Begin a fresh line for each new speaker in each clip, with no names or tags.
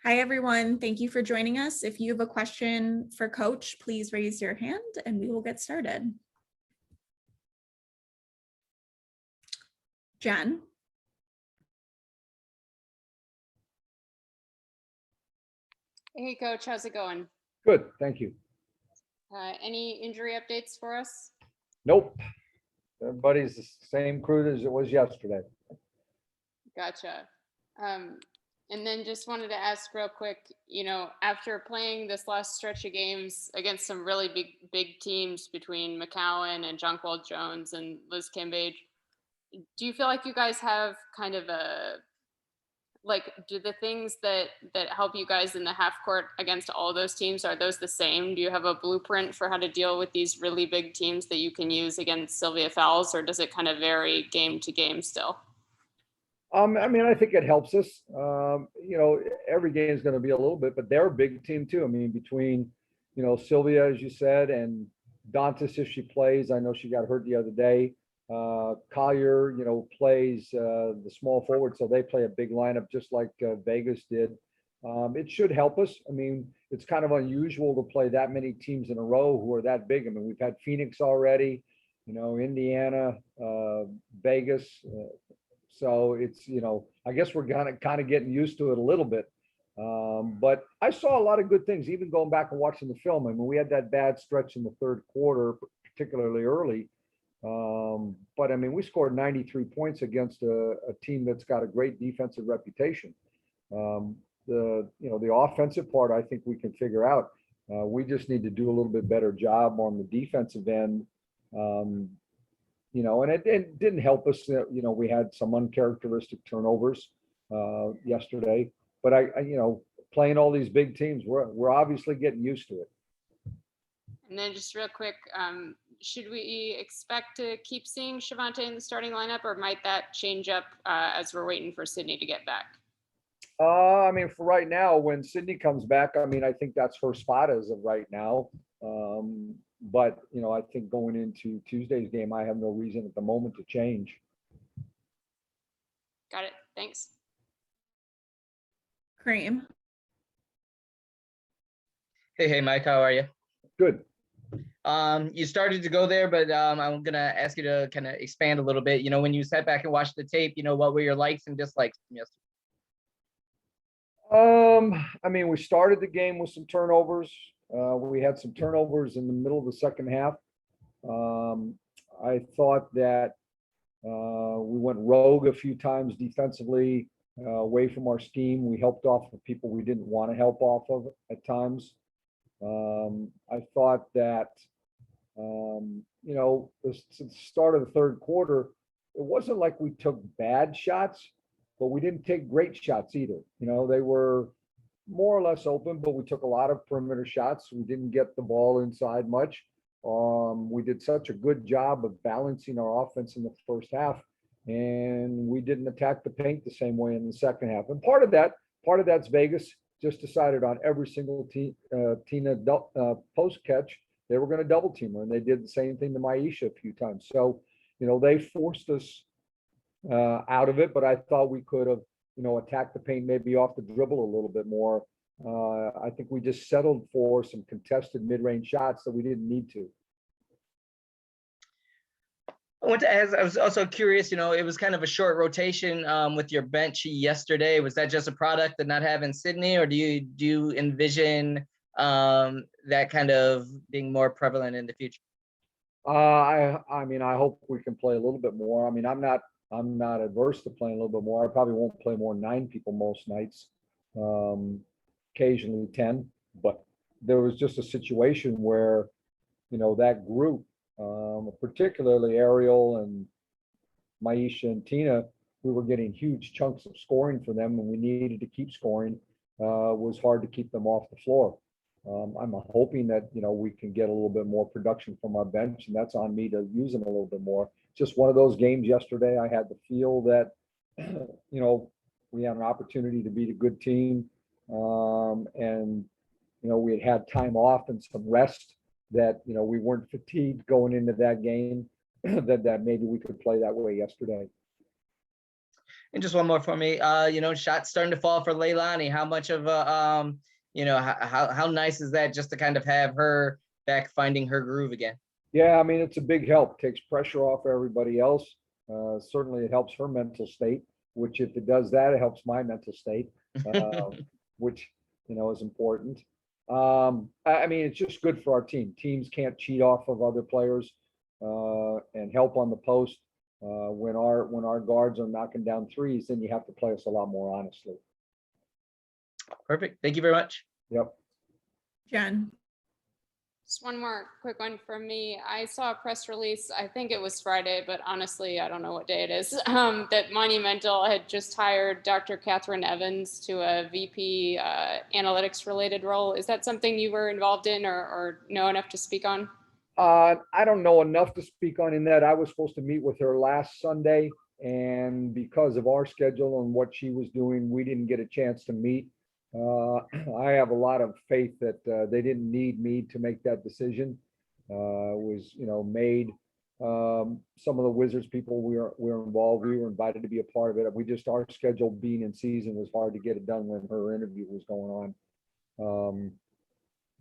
Hi, everyone. Thank you for joining us. If you have a question for Coach, please raise your hand and we will get started. Jen?
Hey, Coach, how's it going?
Good, thank you.
Any injury updates for us?
Nope. Everybody's the same crew as it was yesterday.
Gotcha. And then just wanted to ask real quick, after playing this last stretch of games against some really big teams between McCowan and Jonquil Jones and Liz Cambage, do you feel like you guys have kind of do the things that help you guys in the half court against all those teams, are those the same? Do you have a blueprint for how to deal with these really big teams that you can use against Sylvia Fowles, or does it kind of vary game to game still?
I think it helps us. Every game is going to be a little bit, but they're a big team too. Between, Sylvia, as you said, and Dantas, if she plays, I know she got hurt the other day. Collier, plays the small forward, so they play a big lineup just like Vegas did. It should help us. It's kind of unusual to play that many teams in a row who are that big. We've had Phoenix already, Indiana, Vegas. So it's, I guess we're kind of getting used to it a little bit. But I saw a lot of good things, even going back and watching the film. We had that bad stretch in the third quarter, particularly early. But we scored 93 points against a team that's got a great defensive reputation. The offensive part, I think we can figure out. We just need to do a little bit better job on the defensive end. And it didn't help us that, we had some uncharacteristic turnovers yesterday. But playing all these big teams, we're obviously getting used to it.
And then just real quick, should we expect to keep seeing Shavante in the starting lineup, or might that change up as we're waiting for Sydney to get back?
For right now, when Sydney comes back, I think that's her spot as of right now. But, I think going into Tuesday's game, I have no reason at the moment to change.
Got it. Thanks.
Cream.
Hey, Mike, how are you?
Good.
You started to go there, but I'm going to ask you to kind of expand a little bit. When you sat back and watched the tape, what were your likes and dislikes from yesterday?
We started the game with some turnovers. We had some turnovers in the middle of the second half. I thought that we went rogue a few times defensively, away from our scheme. We helped off of people we didn't want to help off of at times. I thought that, since the start of the third quarter, it wasn't like we took bad shots, but we didn't take great shots either. They were more or less open, but we took a lot of perimeter shots. We didn't get the ball inside much. We did such a good job of balancing our offense in the first half, and we didn't attack the paint the same way in the second half. And part of that's Vegas just decided on every single Tina post catch, they were going to double team her, and they did the same thing to Maisha a few times. So, they forced us out of it, but I thought we could have, attacked the paint maybe off the dribble a little bit more. I think we just settled for some contested mid-range shots that we didn't need to.
I want to ask, I was also curious, it was kind of a short rotation with your bench yesterday. Was that just a product of not having Sydney, or do you envision that kind of being more prevalent in the future?
I hope we can play a little bit more. I'm not adverse to playing a little bit more. I probably won't play more than 9 people most nights, occasionally 10. But there was just a situation where, that group, particularly Ariel and Maisha and Tina, we were getting huge chunks of scoring for them, and we needed to keep scoring. It was hard to keep them off the floor. I'm hoping that, we can get a little bit more production from our bench, and that's on me to use them a little bit more. Just one of those games yesterday. I had the feel that, we had an opportunity to beat a good team. And, we had time off and some rest that, we weren't fatigued going into that game, that maybe we could play that way yesterday.
And just one more for me. Shots starting to fall for Leilani. How much of a how nice is that just to kind of have her back finding her groove again?
Yeah, I mean, it's a big help. Takes pressure off everybody else. Certainly, it helps her mental state. Which, if it does that, it helps my mental state, which is important. I mean, it's just good for our team. Teams can't cheat off of other players and help on the post. When our guards are knocking down threes, then you have to play us a lot more honestly.
Perfect. Thank you very much.
Yep.
Jen.
Just one more quick one from me. I saw a press release, I think it was Friday, but honestly, I don't know what day it is, that Monumental had just hired Dr. Catherine Evans to a VP analytics related role. Is that something you were involved in or know enough to speak on?
I don't know enough to speak on in that I was supposed to meet with her last Sunday, and because of our schedule and what she was doing, we didn't get a chance to meet. I have a lot of faith that they didn't need me to make that decision. It was, made. Some of the Wizards people we were involved. We were invited to be a part of it. Our schedule being in season was hard to get it done when her interview was going on.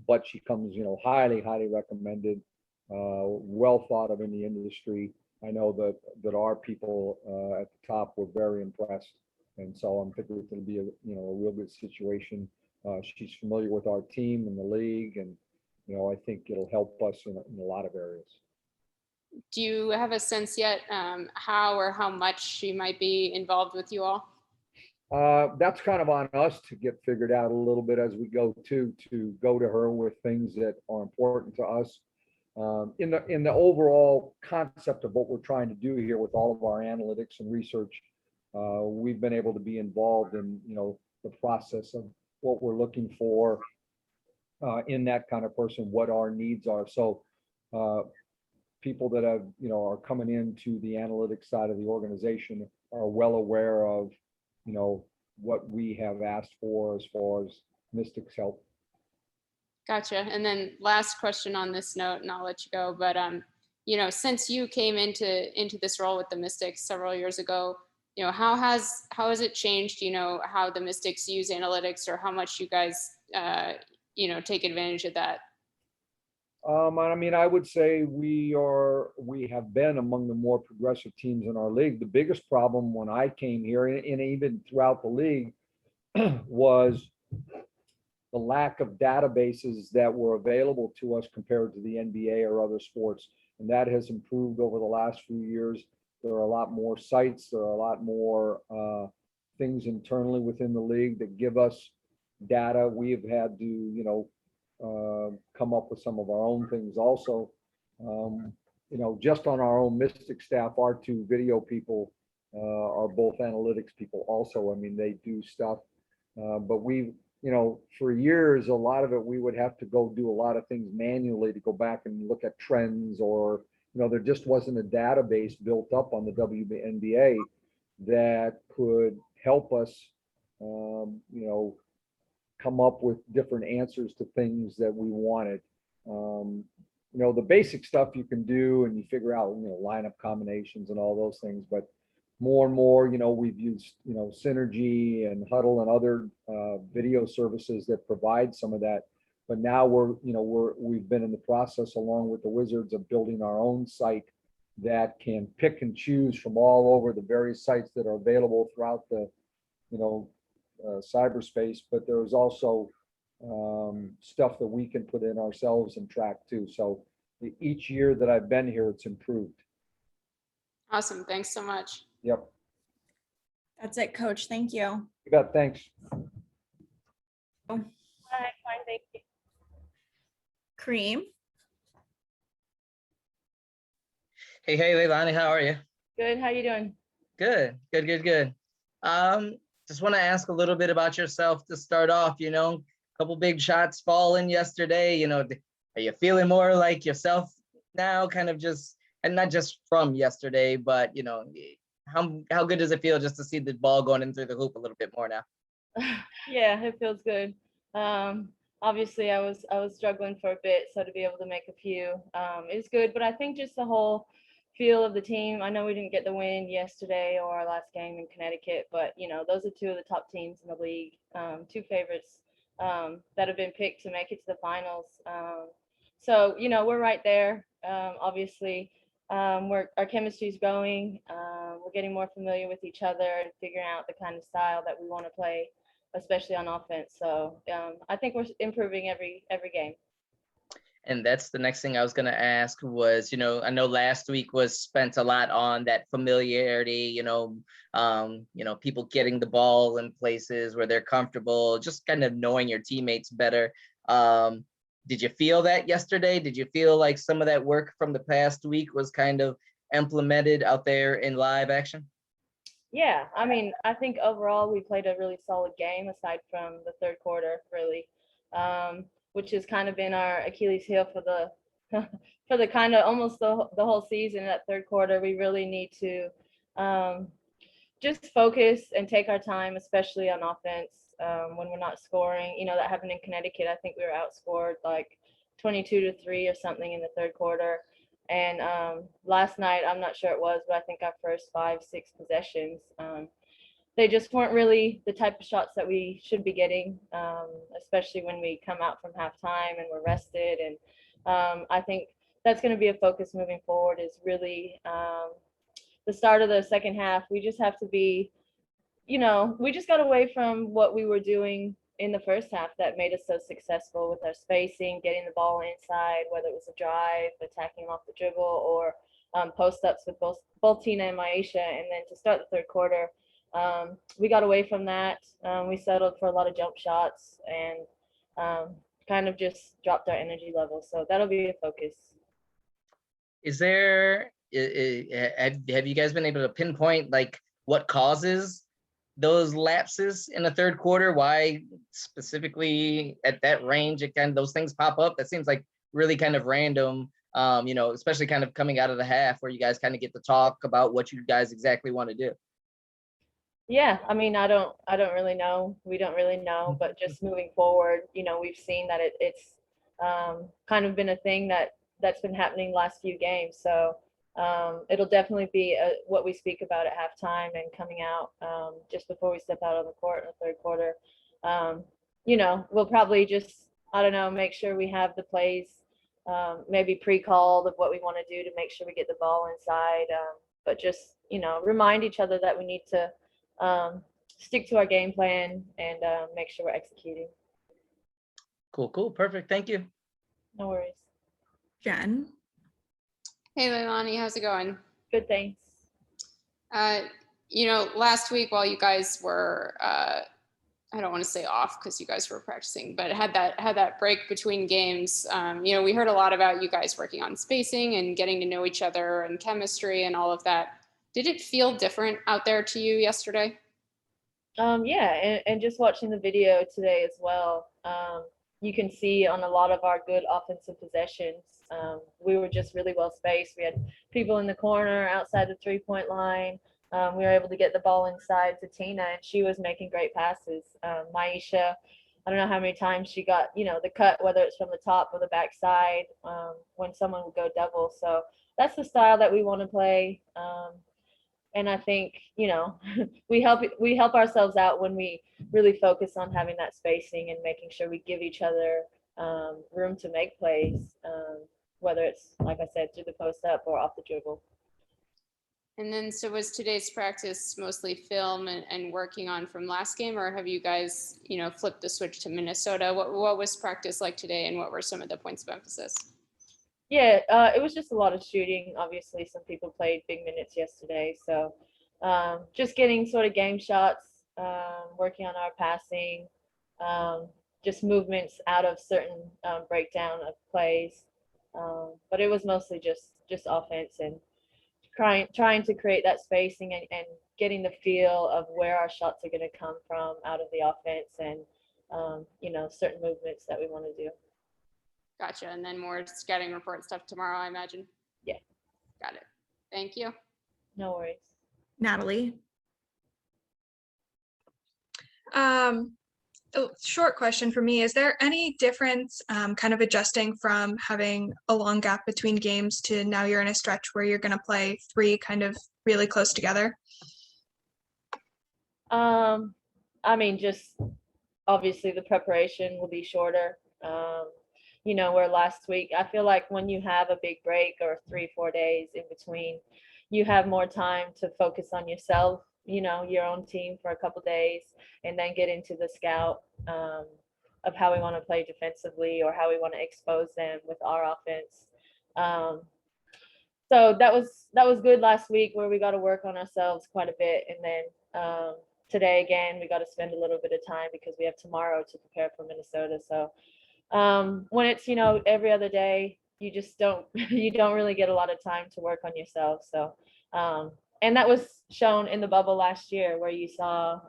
But she comes, highly, highly recommended. Well thought of in the industry. I know that our people at the top were very impressed, and so I'm thinking it'll be a real good situation. She's familiar with our team and the league, and I think it'll help us in a lot of areas.
Do you have a sense yet how or how much she might be involved with you all?
That's kind of on us to get figured out a little bit as we go to go to her with things that are important to us. In the overall concept of what we're trying to do here with all of our analytics and research, we've been able to be involved in the process of what we're looking for in that kind of person, what our needs are. So people that have are coming into the analytics side of the organization are well aware of what we have asked for as far as Mystics help.
Gotcha. And then last question on this note, and I'll let you go. But since you came into this role with the Mystics several years ago, how has it changed? How the Mystics use analytics, or how much you guys take advantage of that?
I mean, I would say we have been among the more progressive teams in our league. The biggest problem when I came here, and even throughout the league, was the lack of databases that were available to us compared to the NBA or other sports. And that has improved over the last few years. There are a lot more sites. There are a lot more things internally within the league that give us data. We have had to, come up with some of our own things also. Just on our own Mystic staff, our two video people are both analytics people also. I mean, they do stuff, but we, for years, a lot of it, we would have to go do a lot of things manually to go back and look at trends, or, there just wasn't a database built up on the WNBA that could help us, come up with different answers to things that we wanted. The basic stuff you can do and you figure out, lineup combinations and all those things, but more and more, we've used, Synergy and Huddle and other video services that provide some of that. But now we've been in the process, along with the Wizards, of building our own site that can pick and choose from all over the various sites that are available throughout the, cyberspace. But there's also stuff that we can put in ourselves and track too. So each year that I've been here, it's improved.
Awesome. Thanks so much.
Yep.
That's it, Coach. Thank you.
You bet. Thanks.
Hi, fine, thank you.
Kareem.
Hey, Leilani, how are you?
Good, how you doing?
Good. Just want to ask a little bit about yourself to start off. A couple big shots falling yesterday. Are you feeling more like yourself now? Kind of just, and not just from yesterday, but how good does it feel just to see the ball going in through the hoop a little bit more now?
Yeah, it feels good. Obviously I was struggling for a bit, so to be able to make a few is good. But I think just the whole feel of the team. I know we didn't get the win yesterday or our last game in Connecticut, but those are two of the top teams in the league, two favorites that have been picked to make it to the finals. So we're right there. Obviously, our chemistry's growing. We're getting more familiar with each other and figuring out the kind of style that we want to play, especially on offense. So I think we're improving every game.
And that's the next thing I was going to ask was, I know last week was spent a lot on that familiarity, people getting the ball in places where they're comfortable, just kind of knowing your teammates better. Did you feel that yesterday? Did you feel like some of that work from the past week was kind of implemented out there in live action?
Yeah, I mean, I think overall we played a really solid game aside from the third quarter, really. Which has kind of been our Achilles heel for the for the kind of almost the whole season. That third quarter, we really need to just focus and take our time, especially on offense when we're not scoring. That happened in Connecticut. I think we were outscored like 22-3 or something in the third quarter. And last night, I'm not sure it was, but I think our first 5-6 possessions, they just weren't really the type of shots that we should be getting, especially when we come out from halftime and we're rested. And I think that's going to be a focus moving forward, is really the start of the second half. We just have to be, we just got away from what we were doing in the first half that made us so successful with our spacing, getting the ball inside, whether it was a drive, attacking off the dribble, or post-ups with both Tina and Maisha. And then to start the third quarter, we got away from that. We settled for a lot of jump shots and kind of just dropped our energy level. So that'll be a focus.
Have you guys been able to pinpoint like what causes those lapses in the third quarter? Why specifically at that range, those things pop up? That seems like really kind of random, especially kind of coming out of the half where you guys kind of get to talk about what you guys exactly want to do.
Yeah, I mean, I don't really know. We don't really know, but just moving forward, we've seen that it's kind of been a thing that's been happening last few games. So it'll definitely be what we speak about at halftime and coming out just before we step out on the court in the third quarter. We'll probably just, I don't know, make sure we have the plays maybe pre-called of what we want to do to make sure we get the ball inside, but just, remind each other that we need to stick to our game plan and make sure we're executing.
Cool. Perfect. Thank you.
No worries.
Jen.
Hey, Leilani, how's it going?
Good, thanks.
Last week while you guys were, I don't want to say off because you guys were practicing, but had that break between games. We heard a lot about you guys working on spacing and getting to know each other and chemistry and all of that. Did it feel different out there to you yesterday?
Yeah, and just watching the video today as well, you can see on a lot of our good offensive possessions, we were just really well spaced. We had people in the corner outside the 3-point line. We were able to get the ball inside to Tina, and she was making great passes. Maisha, I don't know how many times she got, the cut, whether it's from the top or the backside, when someone would go double. So that's the style that we want to play. And I think, we help ourselves out when we really focus on having that spacing and making sure we give each other room to make plays, whether it's, like I said, through the post up or off the dribble.
And then, so was today's practice mostly film and working on from last game, or have you guys, flipped the switch to Minnesota? What was practice like today, and what were some of the points of emphasis?
Yeah, it was just a lot of shooting. Obviously, some people played big minutes yesterday. So just getting sort of game shots, working on our passing, just movements out of certain breakdown of plays. But it was mostly just offense and trying to create that spacing and getting the feel of where our shots are going to come from out of the offense and, certain movements that we want to do.
Gotcha. And then more scouting report stuff tomorrow, I imagine.
Yeah.
Got it. Thank you.
No worries.
Natalie.
a short question for me. Is there any difference kind of adjusting from having a long gap between games to now you're in a stretch where you're going to play 3 kind of really close together?
I mean, just obviously the preparation will be shorter. You know, where last week, I feel like when you have a big break or 3-4 days in between, you have more time to focus on yourself, you know, your own team for a couple days, and then get into the scout of how we want to play defensively or how we want to expose them with our offense. So that was good last week, where we got to work on ourselves quite a bit, and then today again we got to spend a little bit of time because we have tomorrow to prepare for Minnesota. So when it's, you know, every other day, you just don't you don't really get a lot of time to work on yourself. So and that was shown in the bubble last year, where you saw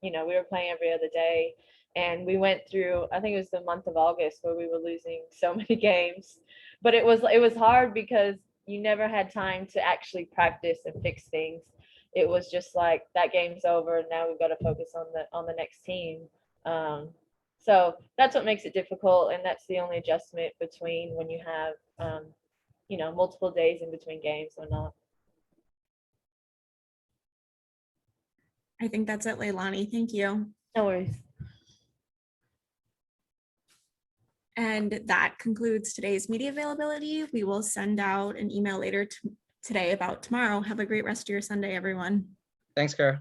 you know, we were playing every other day, and we went through, I think it was the month of August, where we were losing so many games. But it was hard because you never had time to actually practice and fix things. It was just like, that game's over, and now we've got to focus on the next team. So that's what makes it difficult, and that's the only adjustment between when you have you know, multiple days in between games or not.
I think that's it, Leilani. Thank you.
No worries.
And that concludes today's media availability. We will send out an email later today about tomorrow. Have a great rest of your Sunday, everyone.
Thanks, Kara.